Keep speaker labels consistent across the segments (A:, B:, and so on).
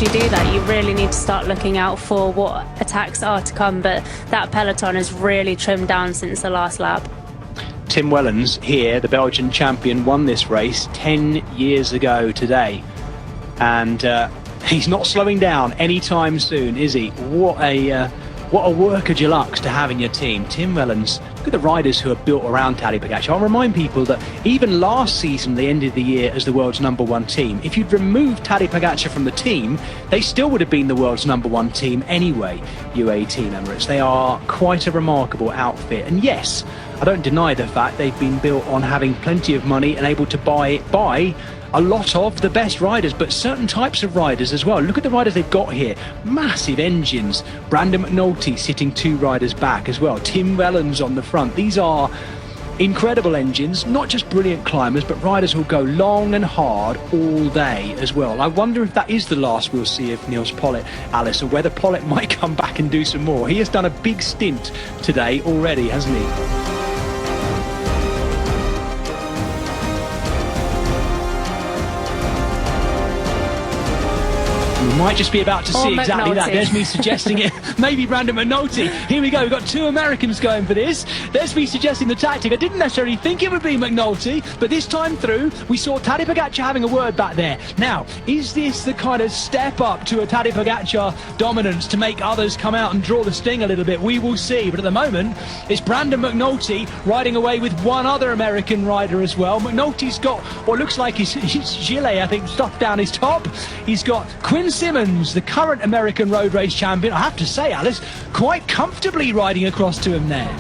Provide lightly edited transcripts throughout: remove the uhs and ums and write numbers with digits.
A: you do that, you really need to start looking out for what attacks are to come. But that peloton has really trimmed down since the last lap.
B: Tim Wellens here, the Belgian champion, won this race 10 years ago today. And he's not slowing down anytime soon, is he? What a worker deluxe to have in your team. Tim Wellens. Look at the riders who are built around Tadej Pogačar. I'll remind people that even last season they ended the year as the world's #1 team. If you'd removed Tadej Pogačar from the team, they still would have been the world's #1 team anyway, UAE Team Emirates. They are quite a remarkable outfit. And yes, I don't deny the fact they've been built on having plenty of money and able to buy a lot of the best riders, but certain types of riders as well. Look at the riders they've got here. Massive engines. Brandon McNulty sitting 2 riders back as well. Tim Wellens on the front. These are incredible engines, not just brilliant climbers, but riders who'll go long and hard all day as well. I wonder if that is the last we'll see of Niels Pollitt, Alice, or whether Pollitt might come back and do some more. He has done a big stint today already, hasn't he? We might just be about to see exactly that. There's me suggesting it. Maybe Brandon McNulty. Here we go. We've got 2 Americans going for this. There's me suggesting the tactic. I didn't necessarily think it would be McNulty, but this time through, we saw Tadej Pogačar having a word back there. Now, is this the kind of step up to a Tadej Pogačar dominance to make others come out and draw the sting a little bit? We will see. But at the moment, it's Brandon McNulty riding away with 1 other American rider as well. McNulty's got what looks like his gilet, I think, stuffed down his top. He's got Quinn Simmons, the current American road race champion, I have to say, Alice, quite comfortably riding across to him there.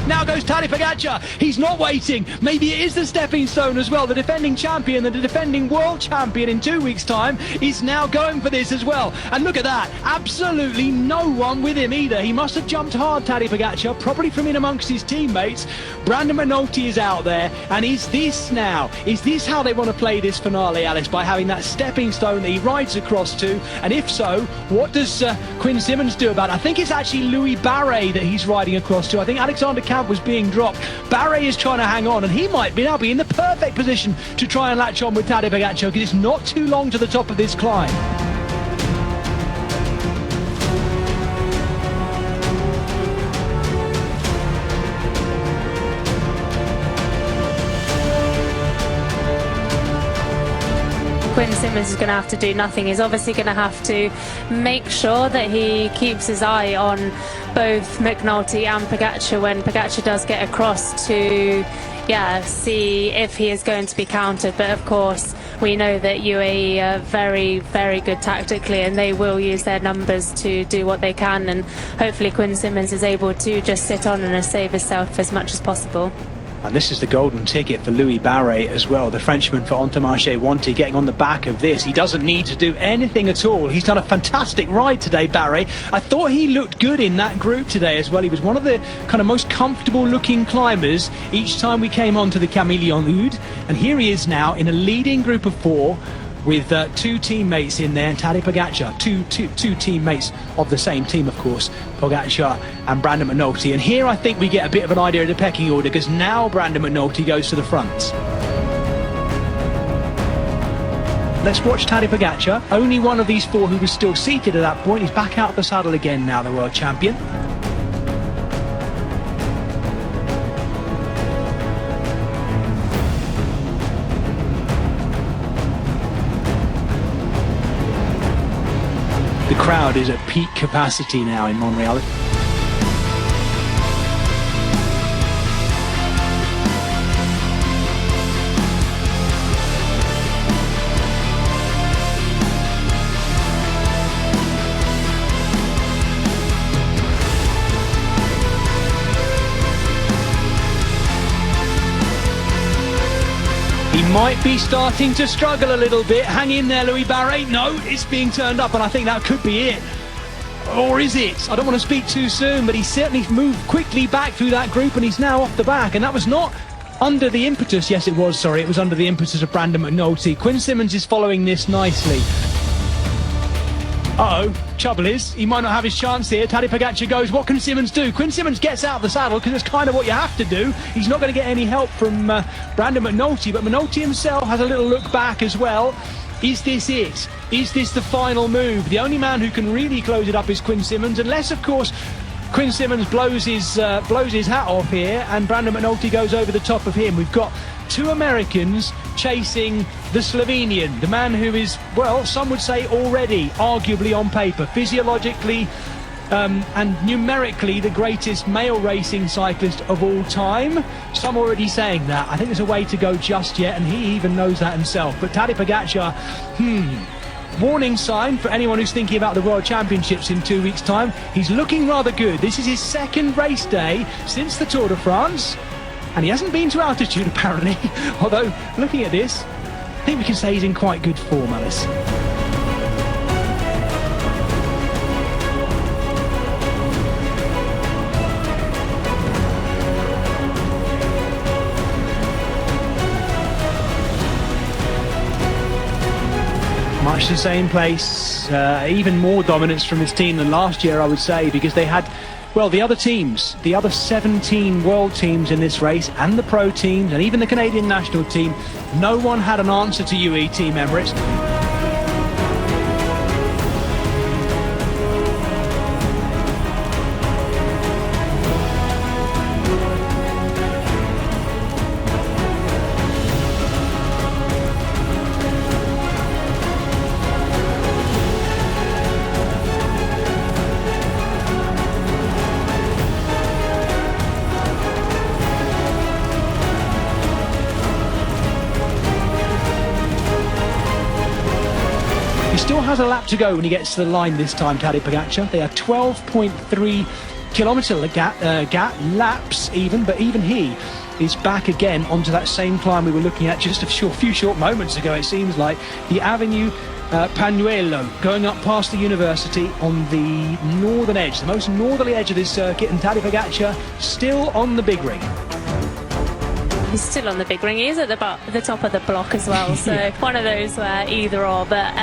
B: Now goes Tadej Pogačar. He's not waiting. Maybe it is the stepping stone as well. The defending champion, the defending world champion in 2 weeks' time is now going for this as well. And look at that. Absolutely no one with him either. He must have jumped hard, Tadej Pogačar, probably from in amongst his teammates. Brandon McNulty is out there. And is this how they want to play this finale, Alice, by having that stepping stone that he rides across to? And if so, what does Quinn Simmons do about it? I think it's actually Louis Barret that he's riding across to. I think Alexander Camp was being dropped. Barret is trying to hang on, and he might now be in the perfect position to try and latch on with Tadej Pogačar, because it's not too long to the top of this climb.
A: Quinn Simmons is going to have to do nothing. He's obviously going to have to make sure that he keeps his eye on both McNulty and Pogačar when Pogačar does get across to, see if he is going to be countered. But of course, we know that UAE are very, very good tactically, and they will use their numbers to do what they can. And hopefully Quinn Simmons is able to just sit on and save himself as much as possible.
B: And this is the golden ticket for Louis Barret as well, the Frenchman for Entomarché-Wanty, getting on the back of this. He doesn't need to do anything at all. He's done a fantastic ride today, Barret. I thought he looked good in that group today as well. He was one of the kind of most comfortable looking climbers each time we came onto the Camillon Oud. And here he is now in a leading group of 4 with 2 teammates in there, Tadej Pogačar, two teammates of the same team, of course, Pogačar and Brandon McNulty. And here I think we get a bit of an idea of the pecking order, because now Brandon McNulty goes to the front. Let's watch Tadej Pogačar, only one of these 4 who was still seated at that point. He's back out of the saddle again now, the world champion. The crowd is at peak capacity now in Montreal. He might be starting to struggle a little bit. Hang in there, Louis Barret. No, it's being turned up, and I think that could be it. Or is it? I don't want to speak too soon, but he certainly moved quickly back through that group, and he's now off the back. And that was not under the impetus. Yes, it was, sorry. It was under the impetus of Brandon McNulty. Quinn Simmons is following this nicely. Trouble is, he might not have his chance here. Tadej Pogačar goes, what can Simmons do? Quinn Simmons gets out of the saddle because it's kind of what you have to do. He's not going to get any help from Brandon McNulty, but McNulty himself has a little look back as well. Is this it? Is this the final move? The only man who can really close it up is Quinn Simmons, unless, of course, Quinn Simmons blows his hat off here and Brandon McNulty goes over the top of him. We've got two Americans chasing the Slovenian, the man who is, well, some would say already, arguably on paper, physiologically and numerically the greatest male racing cyclist of all time. Some already saying that. I think there's a way to go just yet, and he even knows that himself. But Tadej Pogačar, warning sign for anyone who's thinking about the World Championships in 2 weeks' time. He's looking rather good. This is his second race day since the Tour de France, and he hasn't been to altitude apparently. Although, looking at this, I think we can say he's in quite good form, Alice. Much the same place, even more dominance from his team than last year, I would say, because they had, well, the other teams, the other 17 world teams in this race, and the pro teams, and even the Canadian national team, no one had an answer to UAE Team Emirates. Still has a lap to go when he gets to the line this time, Tadej Pogačar. They are 12.3 kilometre laps even, but even he is back again onto that same climb we were looking at just a few short moments ago, it seems like. The Avenue Pañuelo, going up past the university on the northern edge, the most northerly edge of this circuit, and Tadej Pogačar still on the big ring.
A: He's still on the big ring. He is at the top of the block as well, so yeah. One of those where either or. But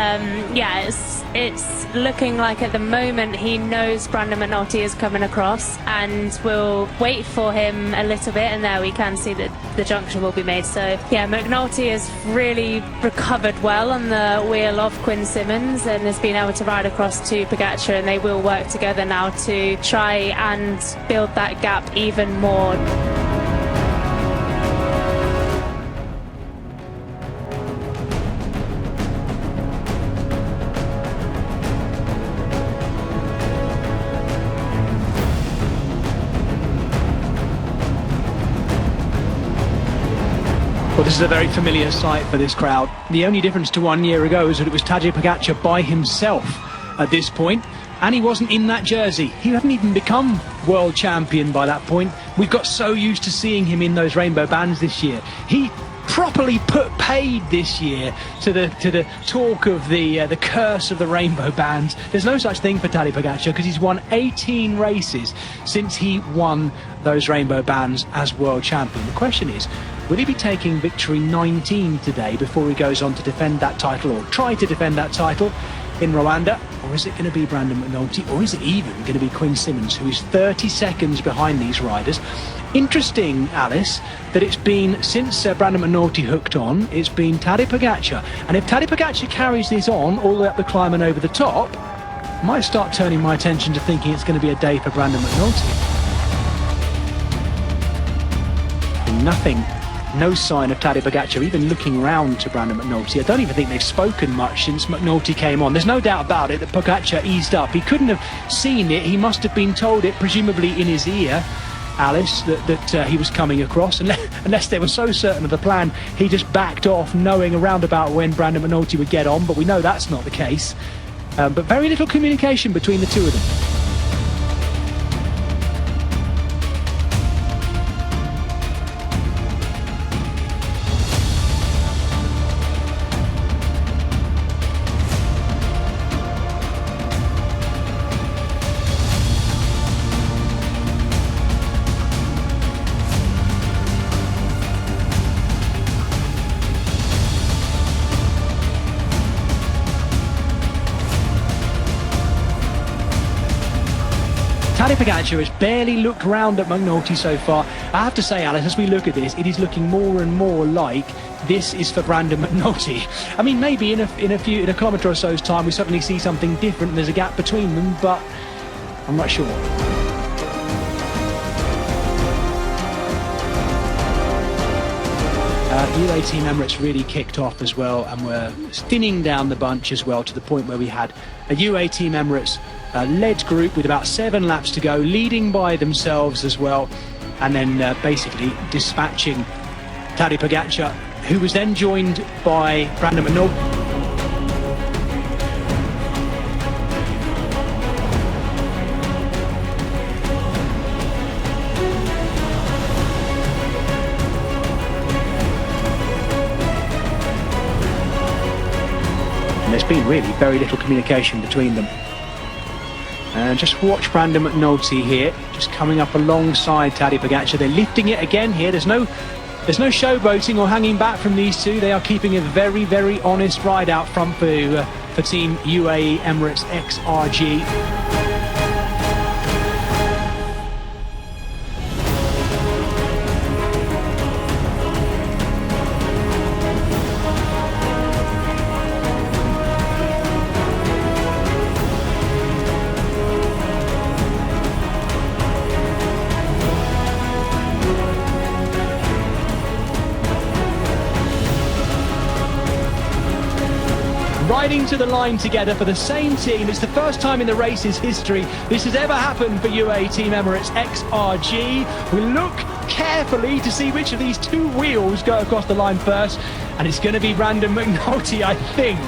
A: yeah, it's looking like at the moment he knows Brandon McNulty is coming across, and will wait for him a little bit, and there we can see that the junction will be made. So yeah, McNulty has really recovered well on the wheel of Quinn Simmons and has been able to ride across to Pogačar, and they will work together now to try and build that gap even more.
B: Well, this is a very familiar sight for this crowd. The only difference to 1 year ago is that it was Tadej Pogačar by himself at this point, and he wasn't in that jersey. He hadn't even become world champion by that point. We've got so used to seeing him in those rainbow bands this year. He properly put paid this year to the talk of the curse of the rainbow bands. There's no such thing for Tadej Pogačar because he's won 18 races since he won those rainbow bands as world champion. The question is, will he be taking victory 19 today before he goes on to defend that title, or try to defend that title in Rwanda? Or is it going to be Brandon McNulty? Or is it even going to be Quinn Simmons, who is 30 seconds behind these riders? Interesting, Alice, that it's been, since Brandon McNulty hooked on, it's been Tadej Pogačar. And if Tadej Pogačar carries this on all the way up the climb and over the top, I might start turning my attention to thinking it's going to be a day for Brandon McNulty. Nothing. No sign of Tadej Pogačar even looking round to Brandon McNulty. I don't even think they've spoken much since McNulty came on. There's no doubt about it that Pogačar eased up. He couldn't have seen it. He must have been told it, presumably in his ear, Alice, that he was coming across. Unless they were so certain of the plan, he just backed off, knowing around about when Brandon McNulty would get on. But we know that's not the case. But very little communication between the two of them. Tadej Pogačar has barely looked round at McNulty so far. I have to say, Alice, as we look at this, it is looking more and more like this is for Brandon McNulty. I mean, maybe in a kilometre or so's time, we suddenly see something different and there's a gap between them, but I'm not sure. UAE Team Emirates really kicked off as well, and were thinning down the bunch as well, to the point where we had a UAE Team Emirates led group with about 7 laps to go, leading by themselves as well, and then basically dispatching Tadej Pogačar, who was then joined by Brandon McNulty. And there's been really very little communication between them. And just watch Brandon McNulty here, just coming up alongside Tadej Pogačar. They're lifting it again here. There's no showboating or hanging back from these two. They are keeping a very, very honest ride out front for Team UAE Emirates XRG. Riding to the line together for the same team. It's the first time in the race's history this has ever happened for UAE Team Emirates XRG. We look carefully to see which of these two wheels go across the line first, and it's going to be Brandon McNulty, I think.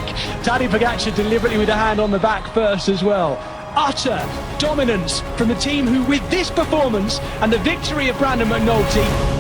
B: Tadej Pogačar deliberately with a hand on the back first as well. Utter dominance from the team who, with this performance and the victory of Brandon McNulty,